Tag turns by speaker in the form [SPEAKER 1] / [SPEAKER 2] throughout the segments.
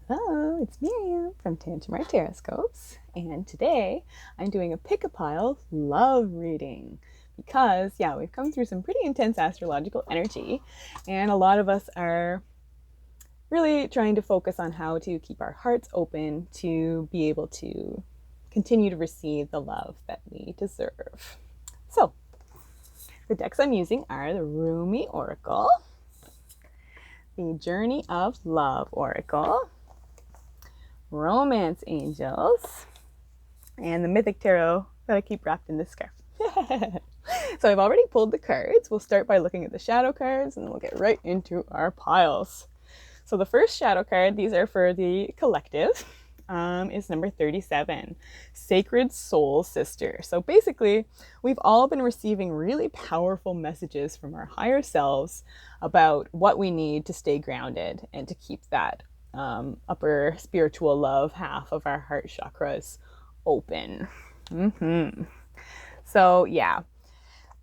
[SPEAKER 1] Hello, it's Miriam from Tantamar Terrascopes, and today I'm doing a pick-a-pile love reading because, we've come through some pretty intense astrological energy, and a lot of us are really trying to focus on how to keep our hearts open to be able to continue to receive the love that we deserve. So, the decks I'm using are the Rumi Oracle, the Journey of Love Oracle, Romance Angels, and the Mythic Tarot that I keep wrapped in this scarf. So I've already pulled the cards. We'll start by looking at the shadow cards and then we'll get right into our piles. So the first shadow card, these are for the collective, is number 37, Sacred Soul Sister. So basically, we've all been receiving really powerful messages from our higher selves about what we need to stay grounded and to keep that upper spiritual love half of our heart chakras open. So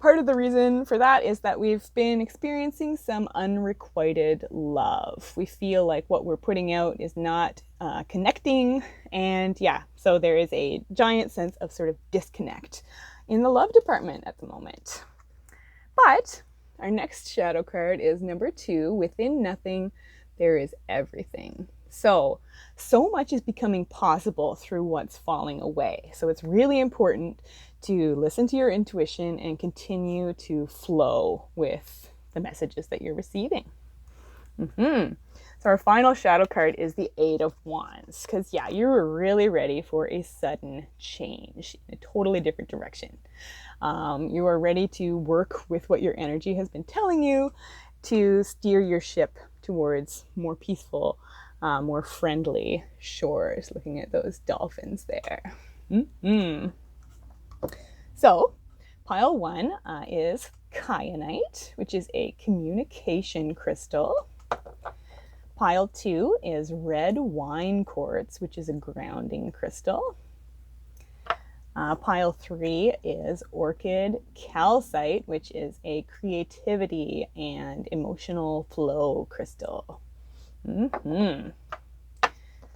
[SPEAKER 1] part of the reason for that is that we've been experiencing some unrequited love. We feel like what we're putting out is not connecting, and so there is a giant sense of sort of disconnect in the love department at the moment. But our next shadow card is number 2, Within Nothing, There is Everything. So much is becoming possible through what's falling away. So it's really important to listen to your intuition and continue to flow with the messages that you're receiving. So our final shadow card is the Eight of Wands, because you're really ready for a sudden change in a totally different direction. You are ready to work with what your energy has been telling you to steer your ship towards more peaceful, more friendly shores. Looking at those dolphins there. So pile 1 is Kyanite, which is a communication crystal. Pile 2 is red wine quartz, which is a grounding crystal. Pile 3 is Orchid Calcite, which is a creativity and emotional flow crystal.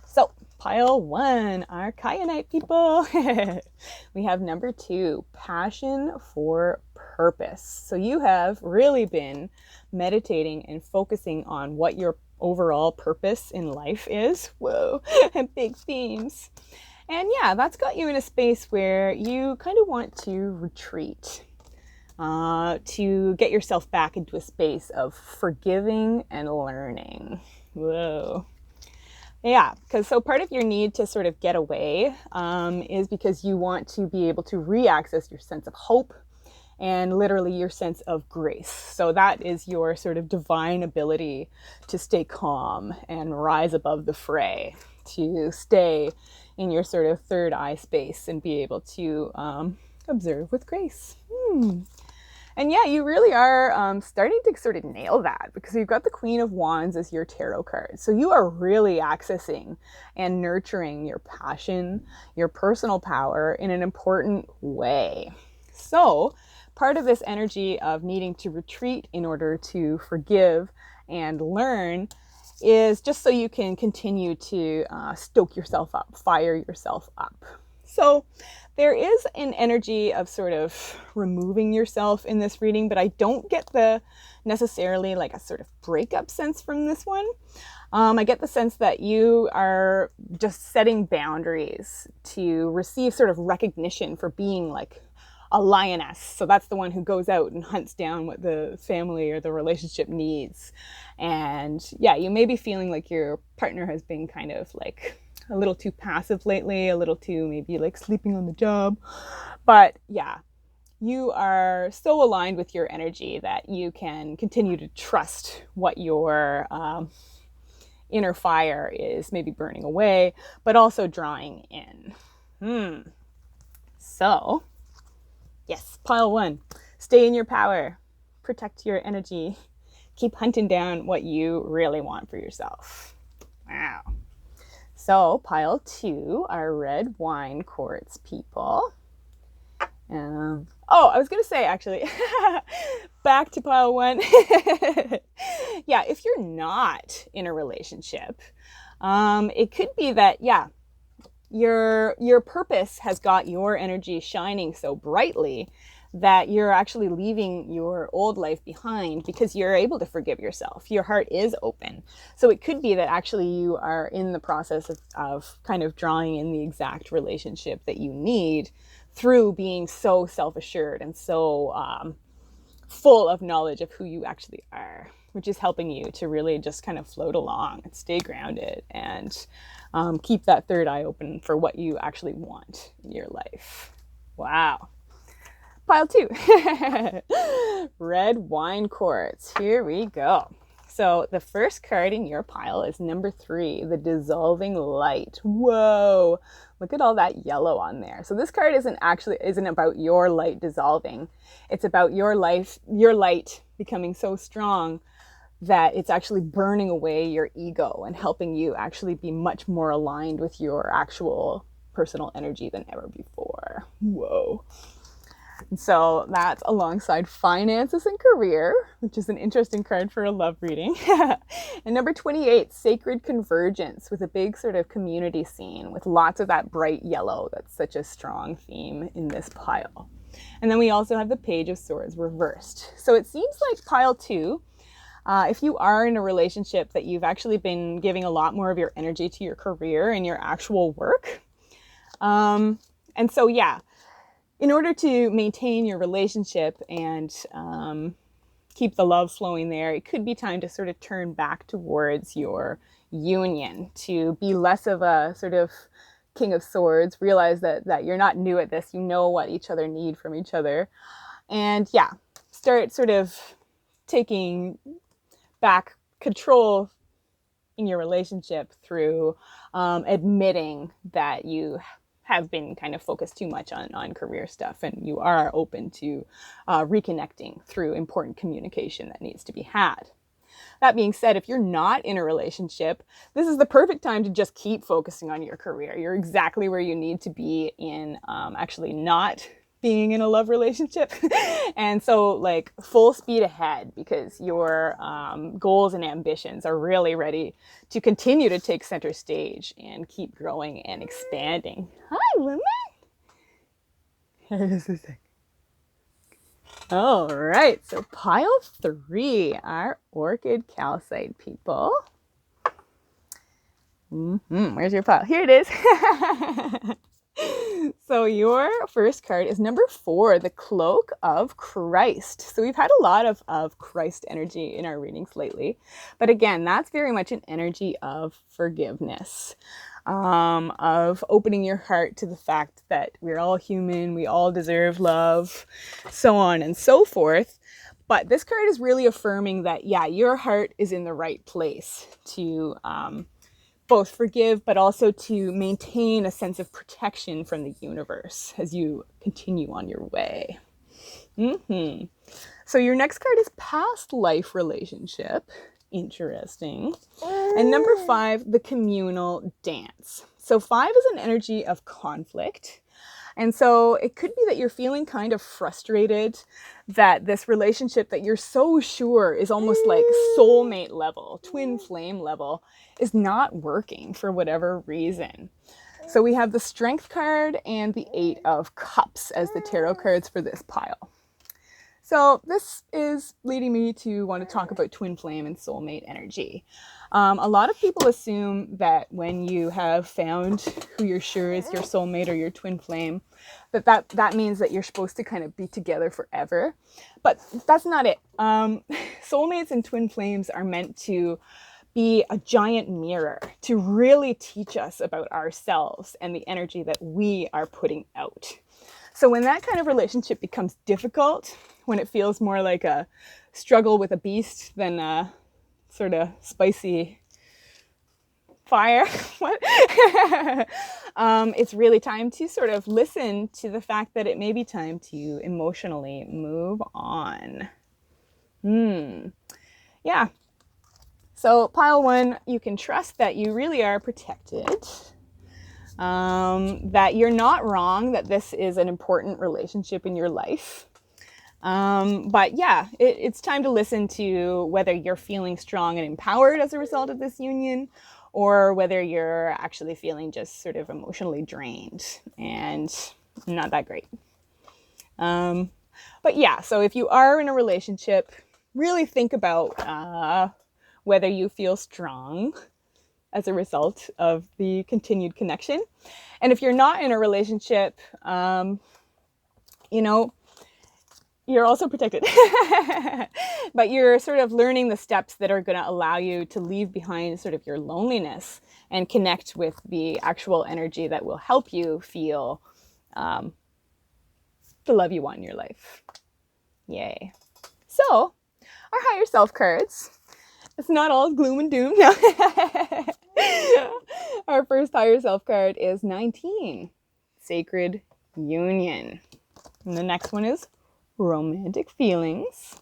[SPEAKER 1] So pile 1, our Kyanite people. We have number 2, Passion for Purpose. So you have really been meditating and focusing on what your overall purpose in life is. Whoa, big themes. And that's got you in a space where you kind of want to retreat, to get yourself back into a space of forgiving and learning. Whoa. Because part of your need to sort of get away is because you want to be able to re-access your sense of hope and literally your sense of grace. So that is your sort of divine ability to stay calm and rise above the fray, to stay in your sort of third eye space and be able to observe with grace. And you really are starting to sort of nail that, because you've got the Queen of Wands as your tarot card. So you are really accessing and nurturing your passion, your personal power in an important way. So part of this energy of needing to retreat in order to forgive and learn is just so you can continue to stoke yourself up, fire yourself up. So there is an energy of sort of removing yourself in this reading, but I don't get the necessarily like a sort of breakup sense from this one. I get the sense that you are just setting boundaries to receive sort of recognition for being like a lioness. So that's the one who goes out and hunts down what the family or the relationship needs. And you may be feeling like your partner has been kind of like a little too passive lately, a little too maybe like sleeping on the job. But you are so aligned with your energy that you can continue to trust what your inner fire is maybe burning away, but also drawing in. So, yes, pile 1, stay in your power, protect your energy, keep hunting down what you really want for yourself. Wow. So pile 2 are red wine quartz people. I was going to say, actually, back to pile 1. If you're not in a relationship, It could be that, yeah, your purpose has got your energy shining so brightly that you're actually leaving your old life behind because you're able to forgive yourself. Your heart is open. So it could be that actually you are in the process of kind of drawing in the exact relationship that you need through being so self-assured and so full of knowledge of who you actually are, which is helping you to really just kind of float along and stay grounded and keep that third eye open for what you actually want in your life. Wow. Pile 2. Red wine quartz. Here we go. So the first card in your pile is number 3, the dissolving light. Whoa, look at all that yellow on there. So this card isn't about your light dissolving. It's about your light becoming so strong that it's actually burning away your ego and helping you actually be much more aligned with your actual personal energy than ever before. Whoa. And so that's alongside finances and career, which is an interesting card for a love reading. And number 28, sacred convergence, with a big sort of community scene with lots of that bright yellow. That's such a strong theme in this pile. And then we also have the Page of Swords reversed. So it seems like pile 2, if you are in a relationship that you've actually been giving a lot more of your energy to your career and your actual work. And so, yeah, in order to maintain your relationship and keep the love flowing there, it could be time to sort of turn back towards your union, to be less of a sort of King of Swords, realize that you're not new at this, you know what each other need from each other. And yeah, start sort of taking back control in your relationship through admitting that you have been kind of focused too much on career stuff, and you are open to reconnecting through important communication that needs to be had. That being said, if you're not in a relationship, this is the perfect time to just keep focusing on your career. You're exactly where you need to be in actually not being in a love relationship. And so like full speed ahead, because your goals and ambitions are really ready to continue to take center stage and keep growing and expanding. Hi, woman. Here it is a sec. All right, so pile 3, our Orchid Calcite people. Where's your pile? Here it is. So your first card is number 4, the Cloak of Christ. So we've had a lot of Christ energy in our readings lately. But again, that's very much an energy of forgiveness, of opening your heart to the fact that we're all human, we all deserve love, so on and so forth. But this card is really affirming that, yeah, your heart is in the right place to both forgive, but also to maintain a sense of protection from the universe as you continue on your way. So your next card is past life relationship. Interesting. And number 5, the communal dance. So 5 is an energy of conflict. And so it could be that you're feeling kind of frustrated that this relationship that you're so sure is almost like soulmate level, twin flame level, is not working for whatever reason. So we have the Strength card and the 8 of Cups as the tarot cards for this pile. So this is leading me to want to talk about twin flame and soulmate energy. A lot of people assume that when you have found who you're sure is your soulmate or your twin flame, that means that you're supposed to kind of be together forever. But that's not it. Soulmates and twin flames are meant to be a giant mirror to really teach us about ourselves and the energy that we are putting out. So when that kind of relationship becomes difficult, when it feels more like a struggle with a beast than a sort of spicy fire, it's really time to sort of listen to the fact that it may be time to emotionally move on. Yeah. So pile 1, you can trust that you really are protected. That you're not wrong, that this is an important relationship in your life. But yeah, it's time to listen to whether you're feeling strong and empowered as a result of this union, or whether you're actually feeling just sort of emotionally drained and not that great. But yeah, so if you are in a relationship, really think about whether you feel strong as a result of the continued connection. And if you're not in a relationship, you know, you're also protected. But you're sort of learning the steps that are going to allow you to leave behind sort of your loneliness and connect with the actual energy that will help you feel the love you want in your life. Yay. So, our higher self cards. It's not all gloom and doom. No. Our first higher self card is 19, Sacred Union. And the next one is Romantic Feelings.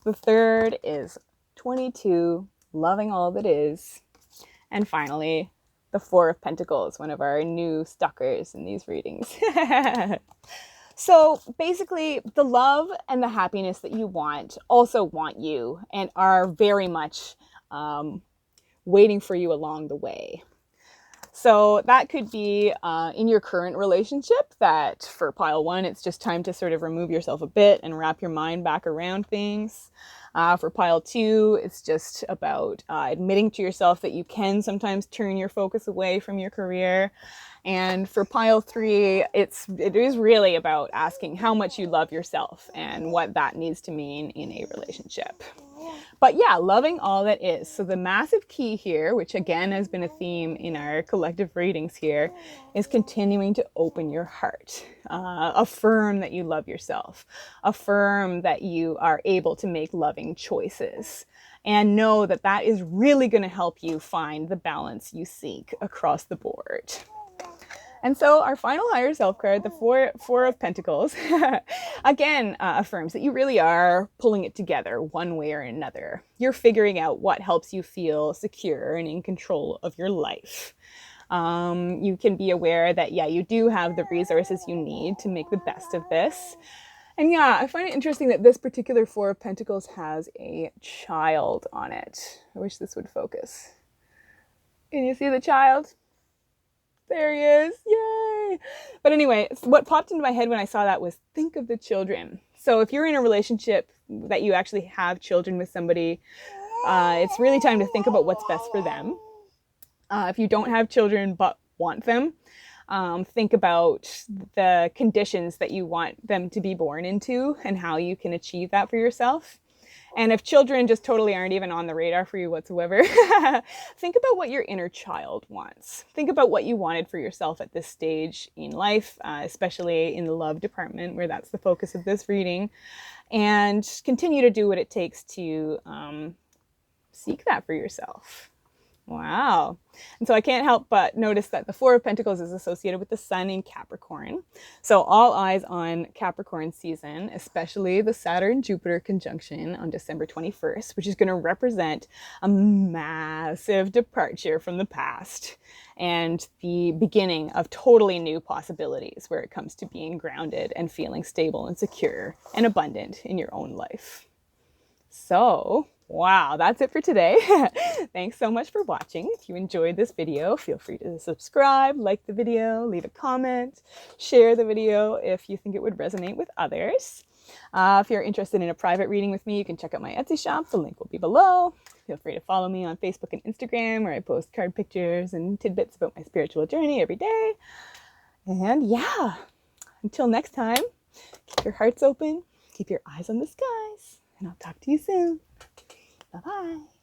[SPEAKER 1] The third is 22, Loving All That Is. And finally, the Four of Pentacles, one of our new stalkers in these readings. So basically, the love and the happiness that you want also want you and are very much waiting for you along the way. So that could be in your current relationship, that for pile one, it's just time to sort of remove yourself a bit and wrap your mind back around things. For pile two, it's just about admitting to yourself that you can sometimes turn your focus away from your career. And for pile three, it is really about asking how much you love yourself and what that needs to mean in a relationship. But yeah, loving all that is. So the massive key here, which again has been a theme in our collective readings here, is continuing to open your heart. Affirm that you love yourself. Affirm that you are able to make loving choices. And know that that is really going to help you find the balance you seek across the board. And so our final higher self card, the Four of Pentacles, again, affirms that you really are pulling it together one way or another. You're figuring out what helps you feel secure and in control of your life. You can be aware that, yeah, you do have the resources you need to make the best of this. And yeah, I find it interesting that this particular Four of Pentacles has a child on it. I wish this would focus. Can you see the child? There he is. Yay. But anyway, what popped into my head when I saw that was think of the children. So if you're in a relationship that you actually have children with somebody, it's really time to think about what's best for them. If you don't have children but want them, think about the conditions that you want them to be born into and how you can achieve that for yourself. And if children just totally aren't even on the radar for you whatsoever, think about what your inner child wants. Think about what you wanted for yourself at this stage in life, especially in the love department, where that's the focus of this reading, and continue to do what it takes to seek that for yourself. Wow. And so I can't help but notice that the Four of Pentacles is associated with the Sun in Capricorn. So all eyes on Capricorn season, especially the Saturn-Jupiter conjunction on December 21st, which is going to represent a massive departure from the past and the beginning of totally new possibilities where it comes to being grounded and feeling stable and secure and abundant in your own life. So, wow, that's it for today. Thanks so much for watching. If you enjoyed this video, feel free to subscribe, like the video, leave a comment, share the video if you think it would resonate with others. If you're interested in a private reading with me, you can check out my Etsy shop. The link will be below. Feel free to follow me on Facebook and Instagram, where I post card pictures and tidbits about my spiritual journey every day. And yeah, until next time, keep your hearts open, keep your eyes on the skies, and I'll talk to you soon. Bye-bye.